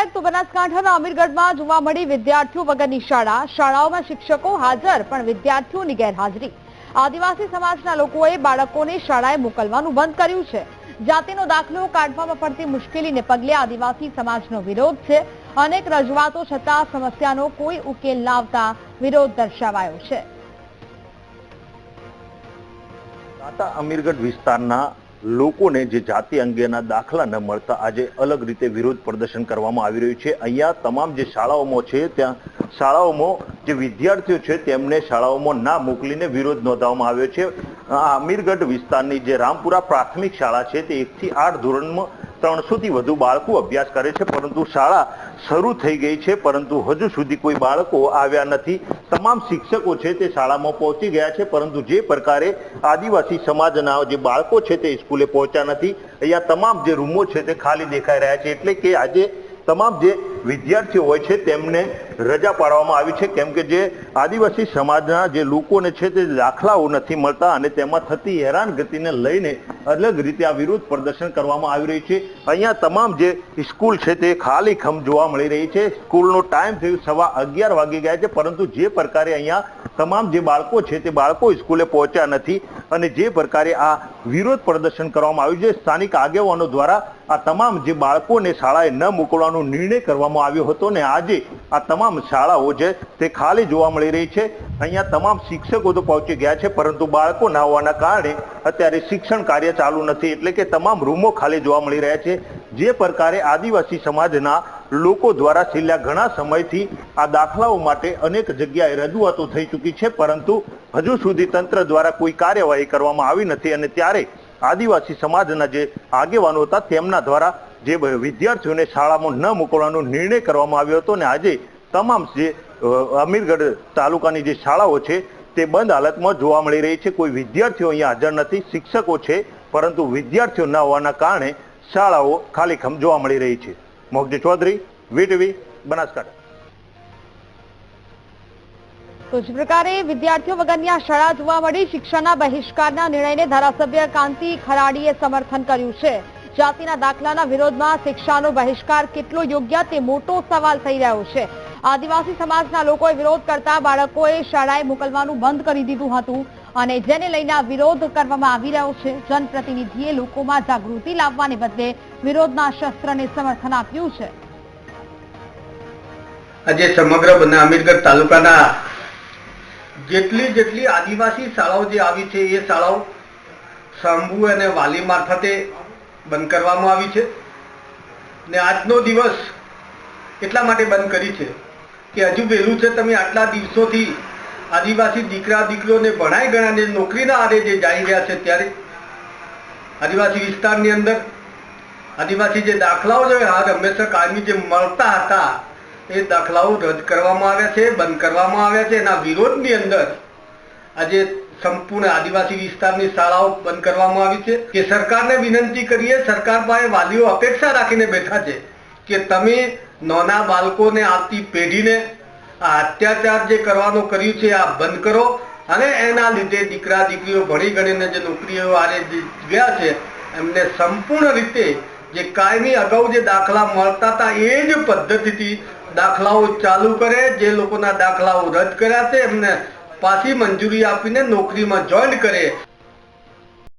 Back તો બનાસકાંઠાના અમીરગઢમાં જોવા મળી વિદ્યાર્થીઓ વગરની શાળા। શાળાઓમાં શિક્ષકો હાજર પણ વિદ્યાર્થીઓની ગેરહાજરી। આદિવાસી સમાજના લોકોએ બાળકોને શાળાએ મોકલવાનું બંધ કર્યું છે। જાતિનો દાખલો કાઢવામાં પડતી મુશ્કેલીને પગલે આદિવાસી સમાજનો વિરોધ છે। અનેક રજૂઆતો છતાં સમસ્યાનો કોઈ ઉકેલ લાવતા વિરોધ દર્શાવાયો છે। અમીરગઢ વિસ્તારના લોકોને જે જાતિ અંગેના દાખલા ન મળતા આજે અલગ રીતે વિરોધ પ્રદર્શન કરવામાં આવી રહ્યું છે। અહીંયા તમામ જે શાળાઓમાં છે ત્યાં શાળાઓમાં જે વિદ્યાર્થીઓ છે તેમને શાળાઓમાં ના મોકલીને વિરોધ નોંધવામાં આવ્યો છે। અમીરગઢ વિસ્તારની જે રામપુરા પ્રાથમિક શાળા છે તે 1 થી 8 ધોરણમાં 300 થી વધુ બાળકો અભ્યાસ કરે છે, પરંતુ શાળા શરૂ થઈ ગઈ છે પરંતુ હજુ સુધી કોઈ બાળકો આવ્યા નથી। તમામ શિક્ષકો છે તે શાળામાં પહોંચી ગયા છે, પરંતુ જે પ્રકારે આદિવાસી સમાજના જે બાળકો છે તે સ્કૂલે પહોંચ્યા નથી। અહીંયા તમામ જે રૂમો છે તે ખાલી દેખાઈ રહ્યા છે, એટલે કે આજે તમામ જે વિદ્યાર્થીઓ હોય છે તેમને રજા પાડવામાં આવી છે, કેમ કે જે આદિવાસી સમાજના જે લોકોને છે તે દાખલાઓ નથી મળતા અને તેમાં થતી હેરાનગતિને લઈને અલગ રીતે આ વિરોધ પ્રદર્શન કરવામાં આવી રહ્યું છે। અહીંયા તમામ જે સ્કૂલ છે તે ખાલી ખમ જોવા મળી રહી છે। સ્કૂલનો ટાઈમ થયો 11:15 વાગી ગયા છે, પરંતુ જે પ્રકારે અહીંયા તમામ જે બાળકો છે તે બાળકો સ્કૂલે પહોંચ્યા નથી અને જે પ્રકારે આ વિરોધ પ્રદર્શન કરવામાં આવ્યું છે, સ્થાનિક આગેવાનો દ્વારા આ તમામ જે બાળકોને શાળાએ ન મોકલવાનો નિર્ણય કરવામાં આવ્યો હતો ને આજે આ તમામ શાળાઓ છે તે ખાલી જોવા મળી રહી છે। અહીંયા તમામ શિક્ષકો તો પહોંચી ગયા છે, પરંતુ બાળકો ના હોવાના કારણે અત્યારે શિક્ષણ કાર્ય ચાલુ નથી, એટલે કે તમામ રૂમો ખાલી જોવા મળી રહ્યા છે। જે પ્રકારે આદિવાસી સમાજના લોકો દ્વારા છેલ્લા ઘણા સમયથી આ દાખલાઓ માટે અનેક જગ્યાએ રજૂઆતો થઈ ચૂકી છે, પરંતુ હજુ સુધી તંત્ર દ્વારા કોઈ કાર્યવાહી કરવામાં આવી નથી અને ત્યારે આદિવાસી સમાજના જે આગેવાનો હતા તેમના દ્વારા જે વિદ્યાર્થીઓને શાળામાં ન મોકલવાનો નિર્ણય કરવામાં આવ્યો હતો ને આજે તમામ જે અમીરગઢ તાલુકાની જે શાળાઓ છે તે બંધ હાલતમાં જોવા મળી રહી છે। કોઈ વિદ્યાર્થીઓ અહીંયા હાજર નથી, શિક્ષકો છે પરંતુ વિદ્યાર્થીઓ ન હોવાના કારણે શાળાઓ ખાલીખમ જોવા મળી રહી છે। મોગજી ચૌધરી, વીટીવી, બનાસકાંઠા। તો જ પ્રકારે વિદ્યાર્થીઓ વગરની આ શાળા જોવા મળી। શિક્ષણના બહિષ્કારના નિર્ણયને ધારાસભ્ય કાંતિ ખરાડીએ સમર્થન કર્યું છે। જાતિના દાખલાના વિરોધમાં શિક્ષાનો બહિષ્કાર કેટલો યોગ્ય તે મોટો સવાલ થઈ રહ્યો છે। આદિવાસી સમાજના લોકોએ વિરોધ કરતા બાળકોએ શાળાએ મોકલવાનું બંધ કરી દીધું હતું અને જેને લઈને આ વિરોધ કરવામાં આવી રહ્યો છે। જનપ્રતિનિધિએ લોકોમાં જાગૃતિ લાવવાને બદલે વિરોધના શસ્ત્રને સમર્થન આપ્યું છે। આજે સમગ્ર અમીરગઢ તાલુકાના જેટલી આદિવાસી શાળાઓ જે આવી છે એ શાળાઓ શંભુ અને વાલી મારફતે બંધ કરવામાં આવી છે ને આજનો દિવસ એટલા માટે બંધ કરી છે કે હજુ વહેલું છે। તમે આટલા દિવસોથી આદિવાસી દીકરા દીકરીઓને ભણાઈ ગણાને નોકરીના આરે જે જઈ રહ્યા છે, ત્યારે આદિવાસી વિસ્તારની અંદર આદિવાસી જે દાખલાઓ છે હંમેશા કાયમી જે મળતા હતા એ દાખલાઓ રદ કરવામાં આવ્યા છે, બંધ કરવામાં આવ્યા છે। એના વિરોધની અંદર આજે સંપૂર્ણ આદિવાસી વિસ્તારની શાળાઓ બંધ કરવામાં આવી છે કે સરકારને વિનંતી કરીએ, સરકાર પાસે વાલીઓ અપેક્ષા રાખીને બેઠા છે કે તમે નાના બાળકોને આવતી પેઢીને આ અત્યાચાર જે કરવાનું કર્યું છે આ બંધ કરો અને એના લીધે દીકરા દીકરીઓ ભણી ગણીને જે નોકરીઓ આરે ગયા છે એમને સંપૂર્ણ રીતે જે કાયમી અગાઉ જે દાખલા મળતા હતા એ જ પદ્ધતિથી દાખલાઓ ચાલુ કરે। જે લોકોના દાખલાઓ રદ કર્યા છે એમને પાછી મંજૂરી આપીને નોકરીમાં જોઈન કરે।